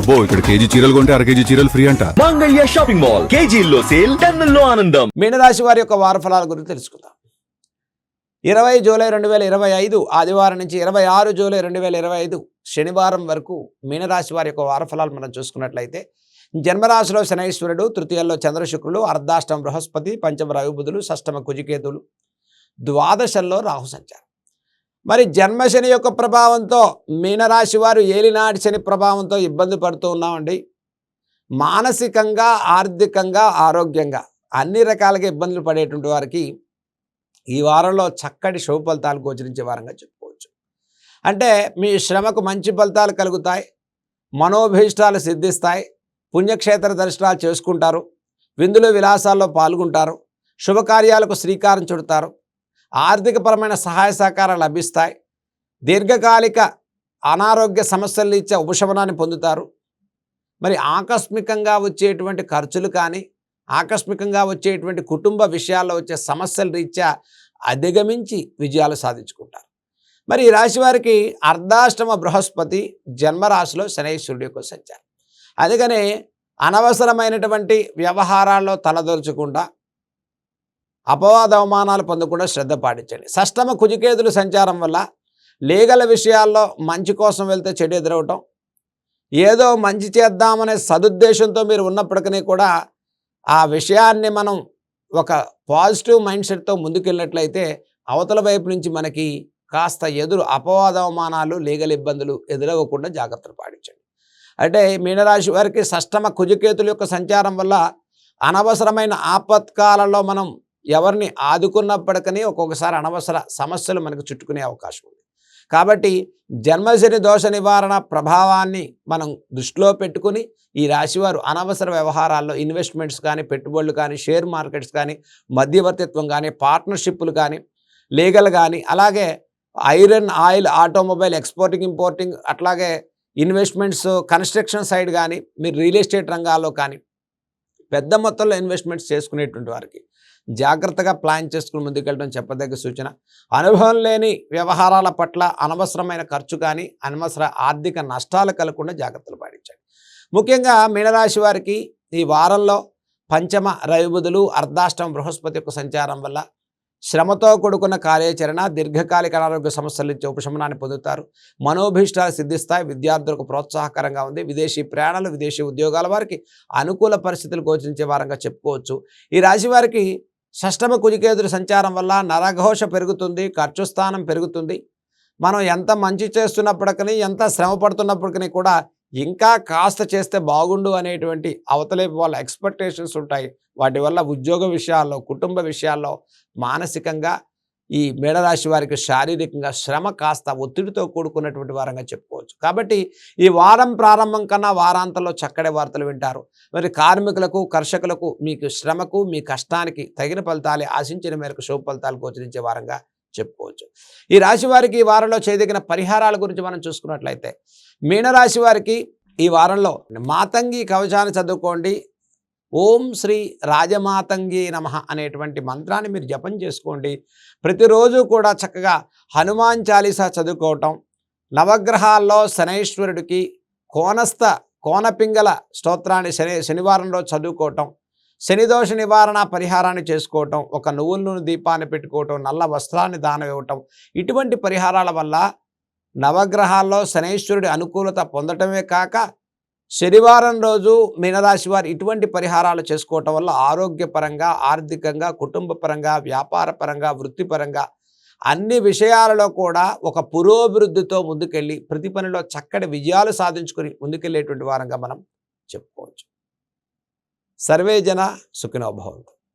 అబ్బో ఇక్కడ కేజీ చీరలు కొంటే అర కేజీ చీరలు ఫ్రీ అంట. మంగళ్య షాపింగ్ మాల్ కేజీల్లో సేల్, టన్నుల్లో ఆనందం. మీనరాశి వారి యొక్క వార ఫలాల గురించి తెలుసుకుందాం. 20 జూలై 2025 ఆదివారం నుంచి 26 జూలై 2025 శనివారం వరకు మీనరాశి వారి యొక్క వార ఫలాలు మనం చూసుకున్నట్లయితే, జన్మరాశిలో శనైశ్వరుడు, తృతీయంలో చంద్రశుక్రులు, అర్ధాష్టమ బృహస్పతి, పంచమ రవి బుధులు, షష్టమ కుజికేతులు, ద్వాదశంలో రాహు సంచారం. మరి జన్మశని యొక్క ప్రభావంతో మీనరాశి వారు ఏలినాటి శని ప్రభావంతో ఇబ్బంది పడుతూ ఉన్నామండి. మానసికంగా, ఆర్థికంగా, ఆరోగ్యంగా అన్ని రకాలుగా ఇబ్బందులు పడేటువంటి వారికి ఈ వారంలో చక్కటి శుభ ఫలితాలు గోచరించే వారంగా చెప్పుకోవచ్చు. అంటే మీ శ్రమకు మంచి ఫలితాలు కలుగుతాయి, మనోభీష్టాలు సిద్ధిస్తాయి, పుణ్యక్షేత్ర దర్శనాలు చేసుకుంటారు, విందులు విలాసాల్లో పాల్గొంటారు, శుభకార్యాలకు శ్రీకారం చుడతారు, ఆర్థికపరమైన సహాయ సహకారాలు లభిస్తాయి, దీర్ఘకాలిక అనారోగ్య సమస్యల రీత్యా ఉపశమనాన్ని పొందుతారు. మరి ఆకస్మికంగా వచ్చేటువంటి ఖర్చులు కానీ, ఆకస్మికంగా వచ్చేటువంటి కుటుంబ విషయాల్లో వచ్చే సమస్యల రీత్యా అధిగమించి విజయాలు సాధించుకుంటారు. మరి ఈ రాశి వారికి అర్ధాష్టమ బృహస్పతి జన్మరాశిలో శనైశ్వరుడి యొక్క సంచారం. అందుకనే అనవసరమైనటువంటి వ్యవహారాల్లో తలదొరచకుండా, అపవాద అవమానాలు పొందకుండా శ్రద్ధ పాటించండి. షష్టమ కుజికేతుల సంచారం వల్ల లీగల్ విషయాల్లో మంచి కోసం వెళ్తే చెడు ఎదురవటం, ఏదో మంచి చేద్దామనే సదుద్దేశంతో మీరు ఉన్నప్పటికీ కూడా ఆ విషయాన్ని మనం ఒక పాజిటివ్ మైండ్ సెట్తో ముందుకెళ్ళినట్లయితే అవతల వైపు నుంచి మనకి కాస్త అపవాద అవమానాలు, లీగల్ ఇబ్బందులు ఎదురవ్వకుండా జాగ్రత్తలు పాటించండి. అంటే మీనరాశి వారికి షష్టమ కుజికేతుల యొక్క సంచారం వల్ల అనవసరమైన ఆపత్కాలలో మనం ఎవరిని ఆదుకున్నప్పటికీ ఒక్కొక్కసారి అనవసర సమస్యలు మనకు చుట్టుకునే అవకాశం ఉంది. కాబట్టి జన్మశని దోష నివారణ ప్రభావాన్ని మనం దృష్టిలో పెట్టుకుని ఈ రాశివారు అనవసర వ్యవహారాల్లో ఇన్వెస్ట్మెంట్స్ కానీ, పెట్టుబడులు కానీ, షేర్ మార్కెట్స్ కానీ, మధ్యవర్తిత్వం కానీ, పార్ట్నర్షిప్లు కానీ, లీగల్ కానీ, అలాగే iron, oil, automobile, exporting, importing, అట్లాగే ఇన్వెస్ట్మెంట్స్, కన్స్ట్రక్షన్ సైడ్ కానీ, మీరు రియల్ ఎస్టేట్ రంగాల్లో కానీ పెద్ద మొత్తంలో ఇన్వెస్ట్మెంట్స్ చేసుకునేటువంటి వారికి జాగ్రత్తగా ప్లాన్ చేసుకుని ముందుకెళ్ళడం చెప్పదగ్గ సూచన. అనుభవం లేని వ్యవహారాల పట్ల అనవసరమైన ఖర్చు కానీ, అనవసర ఆర్థిక నష్టాలు కలగకుండా జాగ్రత్తలు పాటించండి. ముఖ్యంగా మీనరాశి వారికి ఈ వారంలో పంచమ రవి బుధులు, అర్ధాష్టమ బృహస్పతి యొక్క సంచారం వల్ల శ్రమతో కూడుకున్న కార్యాచరణ, దీర్ఘకాలిక అనారోగ్య సమస్యల నుంచి ఉపశమనాన్ని పొందుతారు, మనోభీష్టాలు సిద్ధిస్తాయి, విద్యార్థులకు ప్రోత్సాహకరంగా ఉంది, విదేశీ ప్రయాణాలు, విదేశీ ఉద్యోగాల వారికి అనుకూల పరిస్థితులు గోచరించే వారంగా చెప్పుకోవచ్చు. ఈ రాశి వారికి షష్టమ కుజికేతుల సంచారం వల్ల నరఘోష పెరుగుతుంది, ఖర్చు స్థానం పెరుగుతుంది. మనం ఎంత మంచి చేస్తున్నప్పటికీ, ఎంత శ్రమ పడుతున్నప్పటికీ కూడా ఇంకా కాస్త చేస్తే బాగుండు అనేటువంటి అవతలేపు వాళ్ళ ఎక్స్పెక్టేషన్స్ ఉంటాయి. వాటి వల్ల ఉద్యోగ విషయాల్లో, కుటుంబ విషయాల్లో, మానసికంగా ఈ మేడరాశి వారికి శారీరకంగా శ్రమ కాస్త ఒత్తిడితో కూడుకున్నటువంటి వారంగా చెప్పుకోవచ్చు. కాబట్టి ఈ వారం ప్రారంభం కన్నా వారాంతంలో చక్కటి వార్తలు వింటారు. మరి కార్మికులకు, కర్షకులకు మీకు శ్రమకు, మీ కష్టానికి తగిన ఫలితాలే ఆశించిన మేరకు శుభ ఫలితాలు గోచరించే వారంగా చెప్పుకోవచ్చు. ఈ రాశి వారికి ఈ వారంలో చేయదగిన పరిహారాల గురించి మనం చూసుకున్నట్లయితే, మీనరాశి వారికి ఈ వారంలో మాతంగి కవచాన్ని చదువుకోండి. ఓం శ్రీ రాజమాతంగి నమః అనేటువంటి మంత్రాన్ని మీరు జపం చేసుకోండి. ప్రతిరోజు కూడా చక్కగా హనుమాన్ చాలీసా చదువుకోవటం, నవగ్రహాల్లో శనైశ్వరుడికి కోనపింగళ స్తోత్రాన్ని శనివారంలో చదువుకోవటం, శనిదోష నివారణ పరిహారాన్ని చేసుకోవటం, ఒక నువ్వుల నూనె దీపాన్ని పెట్టుకోవటం, నల్ల వస్త్రాన్ని దానం ఇవ్వటం, ఇటువంటి పరిహారాల వల్ల నవగ్రహాల్లో శనైశ్వరుడి అనుకూలత పొందటమే కాక శనివారం రోజు మీనరాశి వారు ఇటువంటి పరిహారాలు చేసుకోవటం వల్ల ఆరోగ్యపరంగా, ఆర్థికంగా, కుటుంబపరంగా, వ్యాపారపరంగా, వృత్తిపరంగా అన్ని విషయాలలో కూడా ఒక పురోభివృద్ధితో ముందుకెళ్ళి ప్రతి పనిలో చక్కటి విజయాలు సాధించుకొని ముందుకెళ్ళేటువంటి వారంగా మనం చెప్పుకోవచ్చు. సర్వే జన సుఖినో భవంతు.